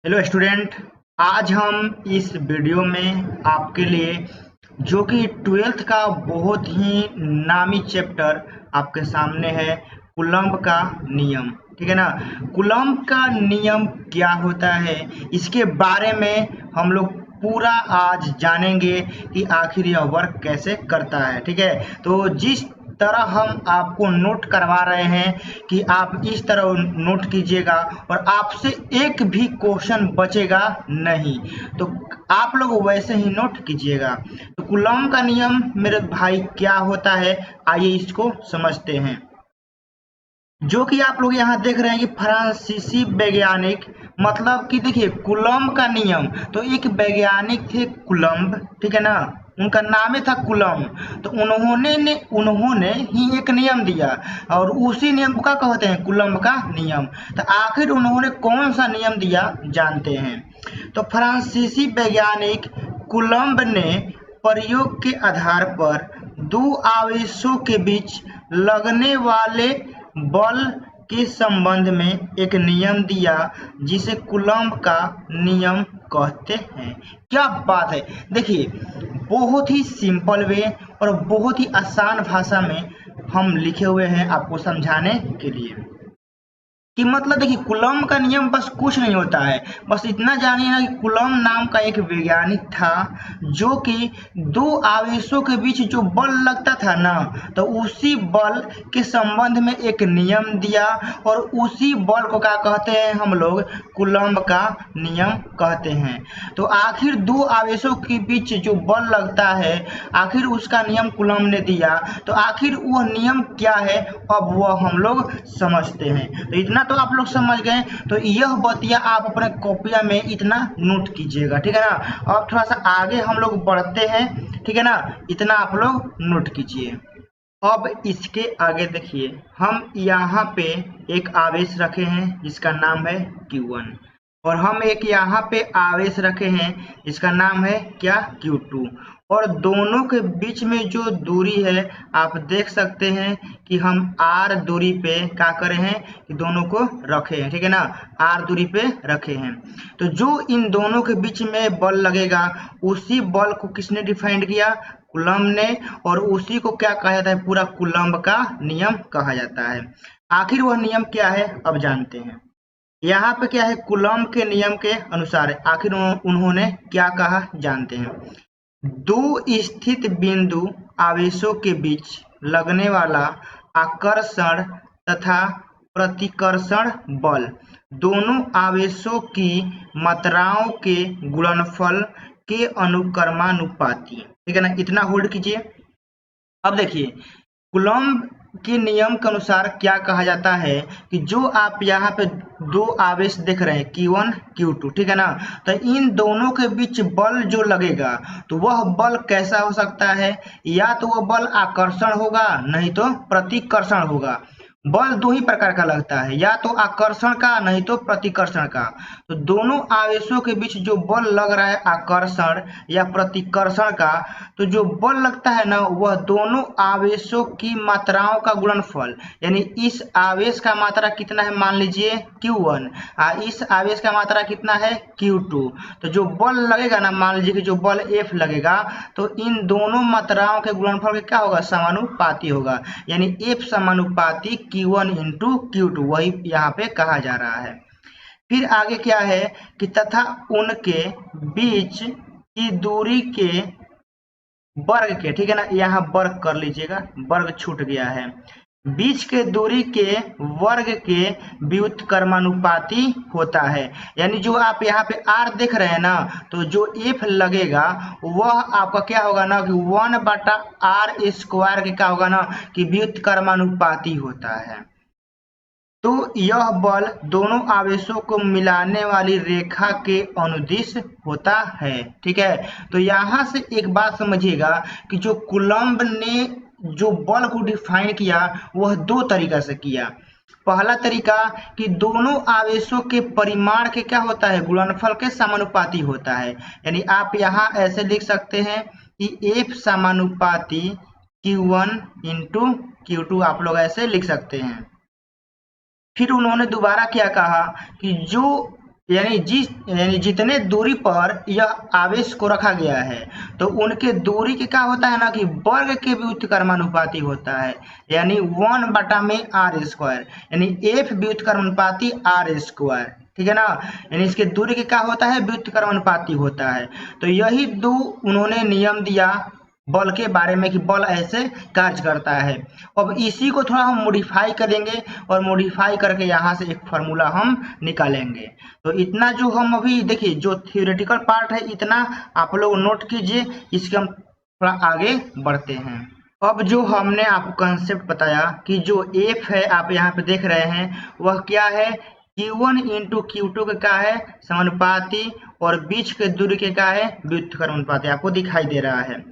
Hello student. आज हम इस वीडियो में आपके लिए जो कि 12th का बहुत ही नामी चैप्टर आपके सामने है, कूलम्ब का नियम। ठीक है ना। कूलम्ब का नियम क्या होता है, इसके बारे में हम लोग पूरा आज जानेंगे कि आखिर यह वर्क कैसे करता है। ठीक है, तो जिस तरह हम आपको नोट करवा रहे हैं कि आप इस तरह नोट कीजिएगा और आपसे एक भी क्वेश्चन बचेगा नहीं, तो आप लोग वैसे ही नोट कीजिएगा। तो कूलम्ब का नियम मेरे भाई क्या होता है, आइए इसको समझते हैं। जो कि आप लोग यहाँ देख रहे हैं कि फ्रांसीसी वैज्ञानिक, मतलब कि देखिए कूलम्ब का नियम, तो एक वैज्ञानिक थे कूलम्ब। ठीक है ना, उनका नाम ही था कूलम्ब। तो उन्होंने ही एक नियम दिया और उसी नियम को क्या कहते हैं, कूलम्ब का नियम। तो आखिर उन्होंने कौन सा नियम दिया जानते हैं। तो फ्रांसीसी वैज्ञानिक कूलम्ब ने प्रयोग के आधार पर दो आवेशों के बीच लगने वाले बल के संबंध में एक नियम दिया, जिसे कूलम्ब का नियम कहते हैं। क्या बात है। देखिए बहुत ही सिंपल वे और बहुत ही आसान भाषा में हम लिखे हुए हैं आपको समझाने के लिए कि मतलब देखिए कूलम्ब का नियम बस कुछ नहीं होता है। बस इतना जानिए ना कि कूलम्ब नाम का एक वैज्ञानिक था जो कि दो आवेशों के बीच जो बल लगता था ना, तो उसी बल के संबंध में एक नियम दिया और उसी बल को क्या कहते हैं हम लोग, कूलम्ब का नियम कहते हैं। तो आखिर दो आवेशों के बीच जो बल लगता है, आखिर उसका नियम कूलम्ब ने दिया। तो आखिर वह नियम क्या है, अब वह हम लोग समझते हैं। तो इतना तो आप लोग समझ गए, तो यह बतिया आप अपने कॉपिया में इतना नोट कीजिएगा। ठीक है ना। अब थोड़ा सा आगे हम लोग बढ़ते हैं। ठीक है ना, इतना आप लोग नोट कीजिए। अब इसके आगे देखिए, हम यहाँ पे एक आवेश रखे हैं जिसका नाम है Q1 और हम एक यहाँ पे आवेश रखे हैं जिसका नाम है क्या, Q2। और दोनों के बीच में जो दूरी है आप देख सकते हैं कि हम R दूरी पे क्या करे हैं कि दोनों को रखे हैं। ठीक है ना, R दूरी पे रखे हैं। तो जो इन दोनों के बीच में बल लगेगा, उसी बल को किसने डिफाइंड किया, कूलम्ब ने, और उसी को क्या कहा जाता है, पूरा कूलम्ब का नियम कहा जाता है। आखिर वह नियम क्या है अब जानते हैं। यहाँ पे क्या है, कूलम्ब के नियम के अनुसार आखिर उन्होंने क्या कहा जानते हैं। दो स्थित बिंदु आवेशों के बीच लगने वाला आकर्षण तथा प्रतिकर्षण बल दोनों आवेशों की मात्राओं के गुणनफल के अनुक्रमानुपाती। ठीक है ना, इतना होल्ड कीजिए। अब देखिए कूलम्ब के नियम के अनुसार क्या कहा जाता है कि जो आप यहाँ पे दो आवेश देख रहे हैं Q1 Q2, ठीक है ना, तो इन दोनों के बीच बल जो लगेगा, तो वह बल कैसा हो सकता है, या तो वह बल आकर्षण होगा, नहीं तो प्रतिकर्षण होगा। बल दो ही प्रकार का लगता है, या तो आकर्षण का नहीं तो प्रतिकर्षण का। तो दोनों आवेशों के बीच जो बल लग रहा है आकर्षण या प्रतिकर्षण का, तो जो बल लगता है ना वह दोनों आवेशों की मात्राओं का गुणनफल, यानी इस आवेश का मात्रा कितना है मान लीजिए Q1 और इस आवेश का मात्रा कितना है Q2। तो जो बल लगेगा ना, मान लीजिए कि जो बल F लगेगा, तो इन दोनों मात्राओं के गुणनफल क्या होगा, समानुपाती होगा, यानी F समानुपाती Q1 इंटू Q2, वही यहाँ पे कहा जा रहा है। फिर आगे क्या है कि तथा उनके बीच की दूरी के वर्ग के, ठीक है ना, यहाँ वर्ग कर लीजिएगा, वर्ग छूट गया है, बीच के दूरी के वर्ग के व्युत्क्रमानुपाती होता है। यानी जो आप यहाँ पे R देख रहे हैं ना, तो जो F लगेगा वह आपका क्या होगा ना कि 1/R² के क्या होगा ना कि व्युत्क्रमानुपाती होता है। तो यह बल दोनों आवेशों को मिलाने वाली रेखा के अनुदिश होता है। ठीक है, तो यहाँ से एक बात समझिएगा कि जो कूलम्ब ने जो बल को डिफाइन किया वह दो तरीका से किया। पहला तरीका कि दोनों आवेशों के परिमाण के क्या होता है, गुणनफल के समानुपाती होता है। यानी आप यहाँ ऐसे लिख सकते हैं कि F समानुपाती Q1 इंटू Q2, आप लोग ऐसे लिख सकते हैं। फिर उन्होंने दोबारा क्या कहा कि जो यानी जितने दूरी पर यह आवेश को रखा गया है तो उनके दूरी के क्या होता है ना कि वर्ग के व्युत्क्रमानुपाती होता है, यानी 1/r², यानी F व्युत्क्रमानुपाती r²। ठीक है ना, यानी इसके दूरी के क्या होता है, व्युत्क्रमानुपाती होता है। तो यही दो उन्होंने नियम दिया बल के बारे में कि बल ऐसे कार्य करता है। अब इसी को थोड़ा हम मॉडिफाई करेंगे और मॉडिफाई करके यहाँ से एक फार्मूला हम निकालेंगे। तो इतना जो हम अभी देखिए जो थ्योरेटिकल पार्ट है इतना आप लोग नोट कीजिए, इसके हम थोड़ा आगे बढ़ते हैं। अब जो हमने आपको कंसेप्ट बताया कि जो F है आप यहाँ पे देख रहे हैं वह क्या है, Q1 इंटू Q2 का क्या है, समानुपाती, और बीच के दूरी के क्या है, व्युत्क्रमानुपाती, आपको दिखाई दे रहा है।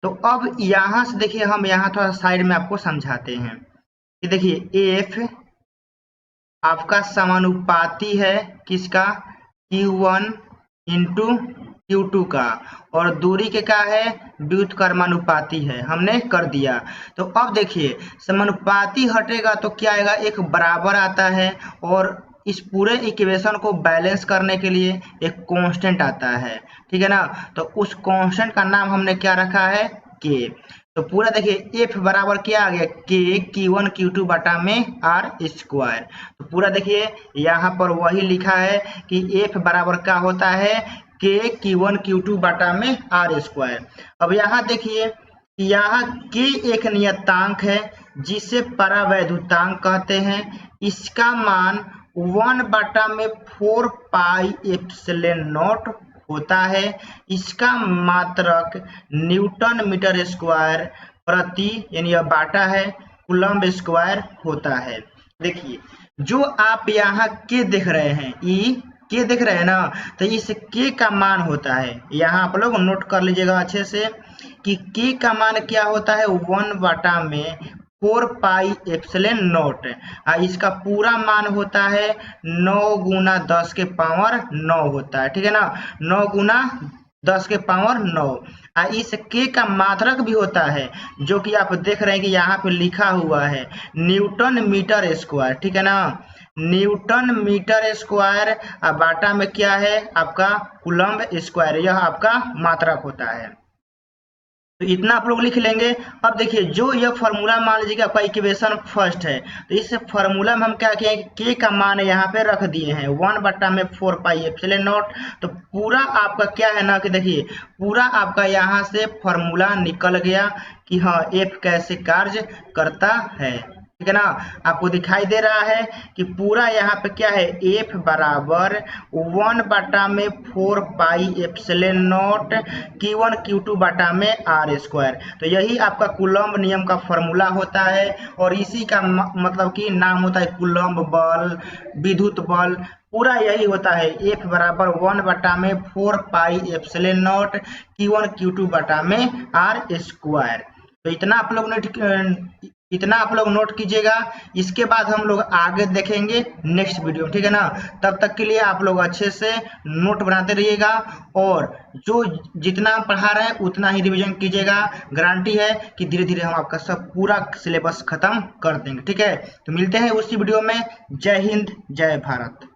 तो अब यहाँ से देखिए हम यहाँ थोड़ा साइड में आपको समझाते हैं कि देखिए F आपका समानुपाती है किसका, Q1 इंटू Q2 का, और दूरी के क्या है, व्युत्क्रमानुपाती है, हमने कर दिया। तो अब देखिए समानुपाती हटेगा तो क्या आएगा, एक बराबर आता है, और इस पूरे इक्वेशन को बैलेंस करने के लिए एक कांस्टेंट आता है। ठीक है ना, तो उस कांस्टेंट का नाम हमने क्या रखा है, के। तो पूरा देखिए F बराबर क्या आ गया, के Q1 Q2 बटा में r²। तो पूरा देखिए यहाँ पर वही लिखा है कि F बराबर क्या होता है, के Q1 Q2 बटा में r²। अब यहाँ देखिए यहाँ के एक नियतांक है जिसे परावैद्युतांक कहते हैं। इसका मान 1/4 पाई एप्सिलॉन नॉट होता है। इसका मात्रक न्यूटन मीटर स्क्वायर प्रति, यानी यह बाटा है, कूलम्ब स्क्वायर होता है। देखिए जो आप यहाँ के देख रहे हैं, के देख रहे हैं ना, तो इस के का मान होता है, यहाँ आप लोग नोट कर लीजिएगा अच्छे से कि के का मान क्या होता है, 1/4 पाई एप्सिलॉन नॉट। इसका पूरा मान होता है 9 गुना 10 के पावर 9 होता है। ठीक है ना, 9 गुना 10 के पावर 9। इस के का मात्रक भी होता है जो कि आप देख रहे हैं कि यहाँ पे लिखा हुआ है न्यूटन मीटर स्क्वायर। ठीक है ना, न्यूटन मीटर स्क्वायर बाटा में क्या है आपका कूलम्ब स्क्वायर, यह आपका मात्रक होता है। तो इतना आप लोग लिख लेंगे। अब देखिए जो यह फार्मूला मान लीजिए आपका इक्वेशन फर्स्ट है, तो इस फार्मूला में हम क्या किए, के का मान यहाँ पे रख दिए हैं 1/4 पाई एप्सिलॉन नॉट। तो पूरा आपका क्या है ना कि देखिए पूरा आपका यहाँ से फार्मूला निकल गया कि हाँ F कैसे कार्य करता है। ठीक है ना, आपको दिखाई दे रहा है कि पूरा यहाँ पे क्या है, F बराबर 1/4 pi epsilon not Q1 Q2 बटा में r²। तो यही आपका कूलम्ब नियम का फॉर्मूला होता है, और इसी का मतलब कि नाम होता है कूलम्ब बल, विद्युत बल, पूरा यही होता है। F बराबर 1/4 pi epsilon not Q1 Q2 बटा में r²। तो इतना आप लोग नोट कीजिएगा। इसके बाद हम लोग आगे देखेंगे नेक्स्ट वीडियो। ठीक है ना, तब तक के लिए आप लोग अच्छे से नोट बनाते रहिएगा, और जो जितना हम पढ़ा रहे हैं उतना ही रिवीजन कीजिएगा। गारंटी है कि धीरे धीरे हम आपका सब पूरा सिलेबस खत्म कर देंगे। ठीक है, तो मिलते हैं उसी वीडियो में। जय हिंद, जय भारत।